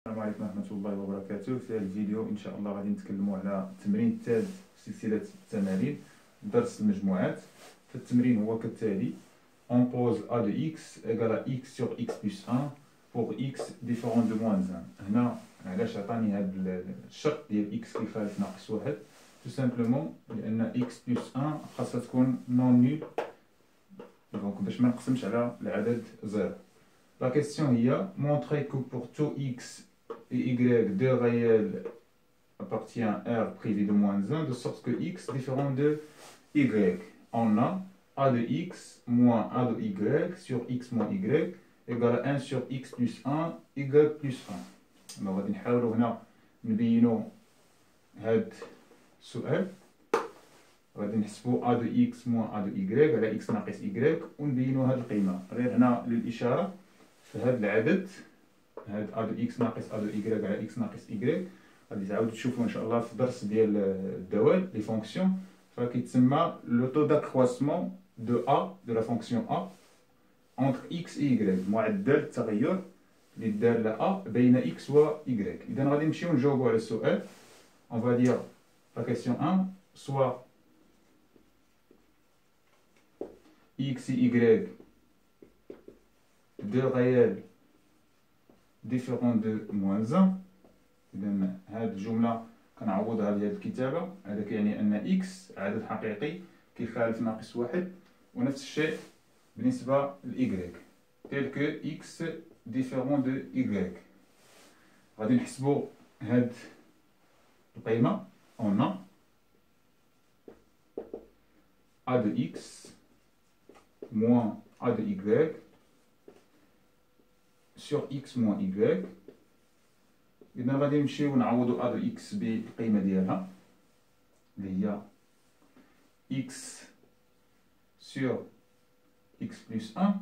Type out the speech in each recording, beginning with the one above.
السلام عليكم ورحمة الله وبركاته. في هذا الفيديو إن شاء الله غادي نتكلموا على التمرين الثالث في سلسلة التمارين درس المجموعات. فالتمرين هو كالتالي: On pose a de x égale à x sur x plus 1 pour x différent de moins 1. هنا علاش عطاني هذا الشرط ديال x كيخالف ناقص واحد؟ tout simplement لأن x plus 1 خاصها تكون non nul، دونك باش ما نقسمش على العدد زيرو. La question هي montrer que pour tout x et y, deux réels appartient à R privé de moins 1, de sorte que x différent de y. On a a de x moins a de y sur x moins y égale à 1 sur x plus 1 y plus 1. Donc غادي نحاولوا هنا نبينوا هذا السؤال. غادي نحسبوا a de x moins a de y على x ناقص y ونبينوا هذه القيمة. غير هنا للإشارة فهذا العدد هاد ا دو اكس ناقص ا دو ايكغيك على اكس ناقص ايكغيك غادي تعاودوا تشوفوا ان شاء الله في الدرس ديال الدوال لي فونكسيون، فكيتسمى لو تو داكرواسمون دو ا دو لا فونكسيون ا اونتر اكس اي ايكغيك، معدل التغير اللي دار ا بين اكس و ايكغيك. اذا غادي نمشيو نجاوبوا على السؤال. اون فا دير لا كيسيون 1 سوا اكس اي ايكغيك deux réels différents de moins 1. إذا هاد الجملة كنعوضها بهاد الكتابة. هذا كيعني أن x عدد حقيقي كيخالف ناقص واحد، ونفس الشيء بالنسبة ل y tel que x différent de y. غادي نحسبو هاد القيمة. on a a de x moins a de y sur x moins y. إذا غادي نمشيو نعوضو a de x بالقيمة ديالها اللي هي x sur x plus 1.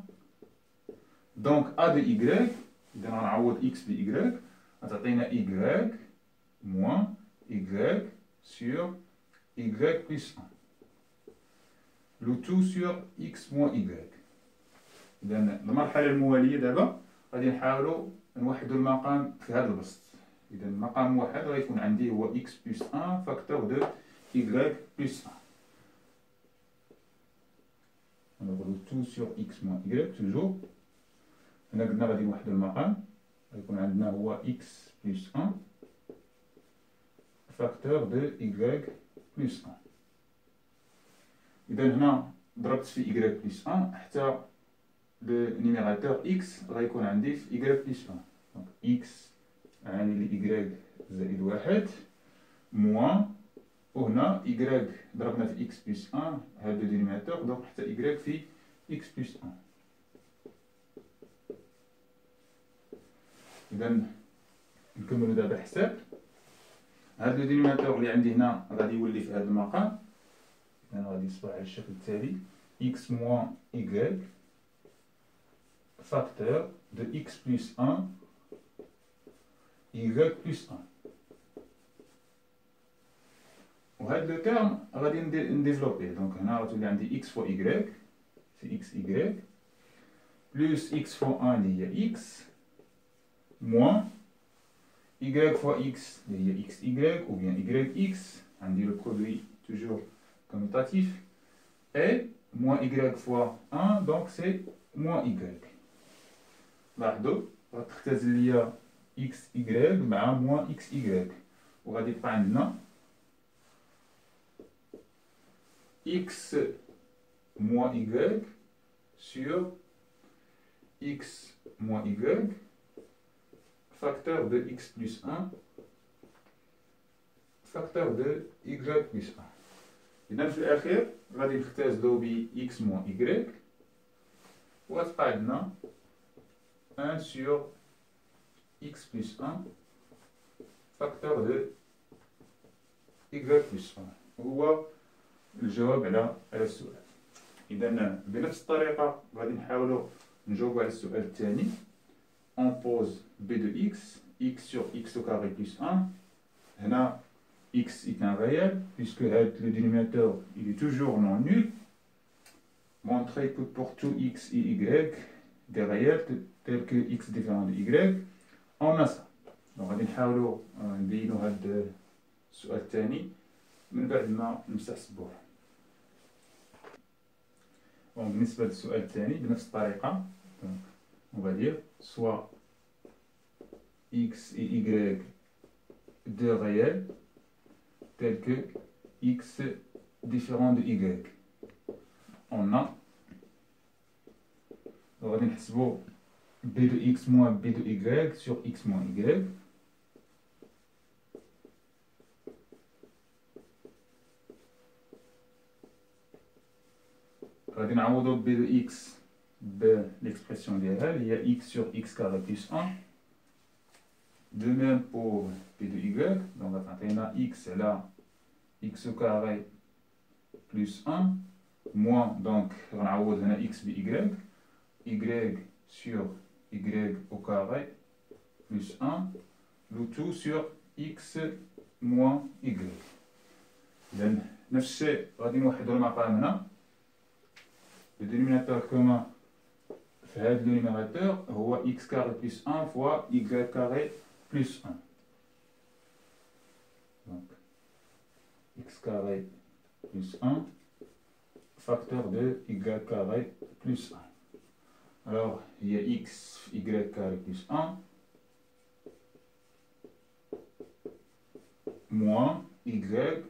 دونك a de y إذا غنعوض x ب y غتعطينا y moins y sur y plus 1 le tout sur x moins y. إذا المرحلة الموالية دابا غادي نحاولوا نوحدوا المقام في هذا البسط. إذا المقام واحد غيكون عندي هو x plus 1 فاكتور دو y plus 1. Alors le tout sur x moins y toujours. هنا قلنا غادي نوحدوا المقام، غيكون عندنا هو x plus 1 فاكتور دو y plus 1. إذا هنا ضربت في y plus 1 حتى le numérateur x غيكون عندي في y plus 1. donc x يعني ل y زائد واحد موان، وهنا y ضربنا في x plus 1 هذا الدينيماتور دونك حتى y في x plus 1. إذا نكملو دابا الحساب. هذا الدينيماتور اللي عندي هنا غادي يولي في هذا المقام. إذا غادي يصبح على الشكل التالي x moins y facteur de x plus 1 y plus 1. وهذا لو تيرم غادي نديفلوبيه. دونك هنا غتولي عندي x فوا y في x y بلس x فوا 1 اللي هي x موان y فوا x اللي هي x y ou bien y x، عندي لو برودوي توجور commutatif، et moins y فوا 1 donc c'est moins y. لاحظوا غتختزل ليا اكس ايكغيك مع موان اكس ايكغيك، وغادي يبقى عندنا اكس موان ايكغيك سور اكس موان ايكغيك فاكتور دو اكس بلس 1 فاكتور دو ايكغيك بلس 1. إذا في الأخير غادي نختزلو ب اكس موان ايكغيك وغتبقى عندنا 1 sur x plus 1 facteur de y plus 1 هو الجواب على السؤال. إذا بنفس الطريقة غادي نحاولوا نجاوبوا على السؤال الثاني. on pose b de x sur x au carré plus 1. هنا x est un réel puisque le dénominateur il est toujours non nul. montrer que pour tout x et y des réels tels que x différent de y, on a ça. دونك غادي نحاولوا نبينوا هذا السؤال الثاني من بعد ما نمسح السبوره. دونك بالنسبه للسؤال الثاني بنفس الطريقه، on va dire soit x et y deux réels tels que x différent de y. On a غادي نحسبوا b de x moins b de y sur x moins y. غادي نعوضوا b de x l'expression ديالها اللي هي x sur x carré plus 1. De même pour b de y, donc غتعطينا x على x carré plus 1 moins, donc غنعوض هنا x ب y sur y au carré plus 1, le tout sur x moins y. إذن نفس الشيء غادي نوحدو المقام هنا. Le dénominateur commun في هذا النيميراتور هو x carré plus 1 fois y carré plus 1. Donc x carré plus 1 facteur de y carré plus 1. Alors il y a x y carré plus 1 moins y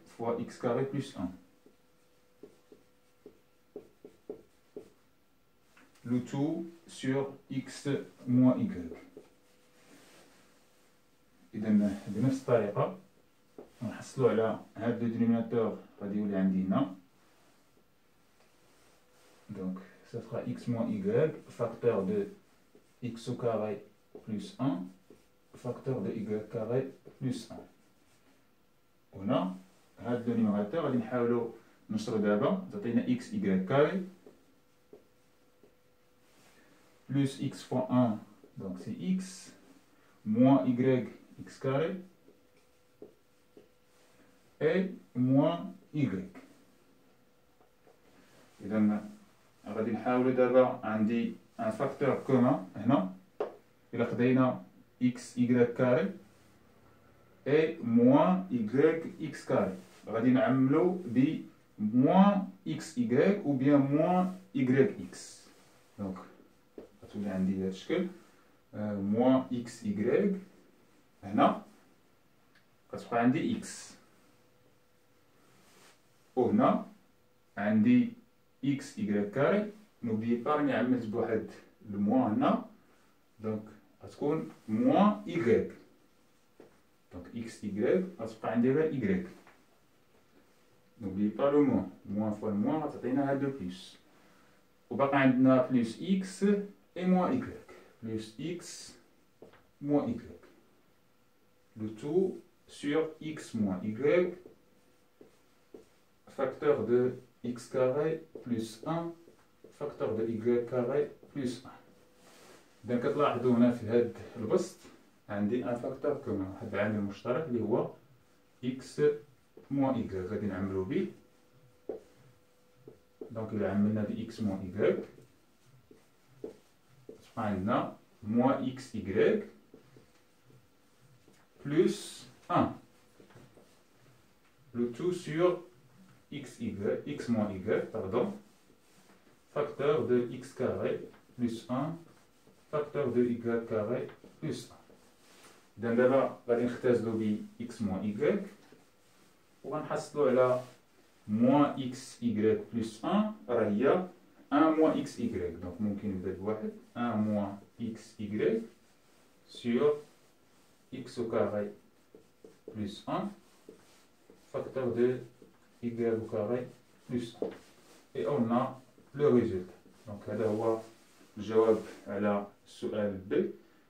fois x carré plus 1. Le tout sur x moins y. إذا بنفس الطريقة نحصلوا على هاد لو دينوميناتور غادي يولي عندي هنا. Donc ça sera x moins y facteur de x au carré plus 1 facteur de y carré plus 1. هنا هاد لو نيميراتور غادي نحاولوا نشرو دابا تعطينا x y carré plus x fois 1, donc c'est x, moins y x carré, et moins y. إذا غادي نحاولو دابا عندي ان فاكتور كومان هنا، إلا خدينا x y carré et moins y x carré غادي نعملو ب moins x y ou bien moins y x. Donc غتولي عندي بهذا الشكل موان اكس y هنا كتبقى عندي اكس، وهنا عندي اكس y كاري. نوبلي با راني عملت بواحد الموان هنا، دونك غتكون موان y. دونك اكس y غتبقى عندي غير y. نوبلي با لو موان فوا الموان غتعطينا هاد لو بلوس، وباقي عندنا بلوس اكس et moins y, plus x moins y. Le tout sur x moins y, facteur de x carré plus 1, facteur de y carré plus 1. إذا كتلاحظوا هنا في هذا البسط عندي ان فاكتور كومون، واحد العامل مشترك اللي هو x moins y. غادي نعملو به. دونك إلا عملنا ب x moins y عندنا moins xy plus 1, le tout sur x moins y, pardon, facteur de x carré plus 1, facteur de y carré plus 1. إذا دابا غادي نختزلو ب x moins y وغنحصلو على moins xy plus 1 راه هي 1 moins xy. Donc ممكن نبدل بواحد 1 moins xy sur x au carré plus 1 facteur de y au carré plus 1. Et on a le résultat. Donc هذا هو الجواب على السؤال B.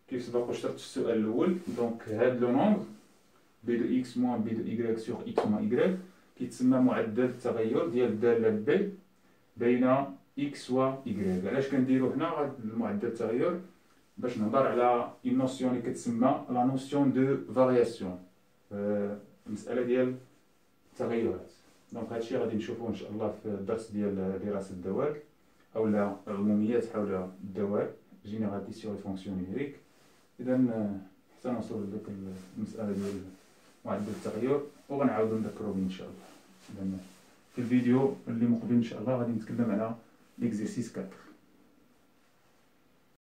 كيف سبق وشرحت في السؤال الأول، دونك هاد لو نومبر b de x moins b de y sur x moins y كيتسمى معدل التغير ديال الدالة B بين x و y. علاش كنديرو هنا هاد المعدل التغير؟ باش نهضر على اون نوسيون اللي كتسمى لا نوسيون دو فارياسيون، المسألة ديال التغيرات. دونك هادشي غادي نشوفوه ان شاء الله في الدرس ديال دراسة الدوال اولا عموميات حول الدوال، جينيراليتي سور لي فونكسيون نيميريك. اذا حتى نوصلوا لديك المسألة ديال معدل التغير، وغنعاودو نذكرو به إن شاء الله. في الفيديو اللي مقبل إن شاء الله غادي نتكلم على ليكزيرسيس 4.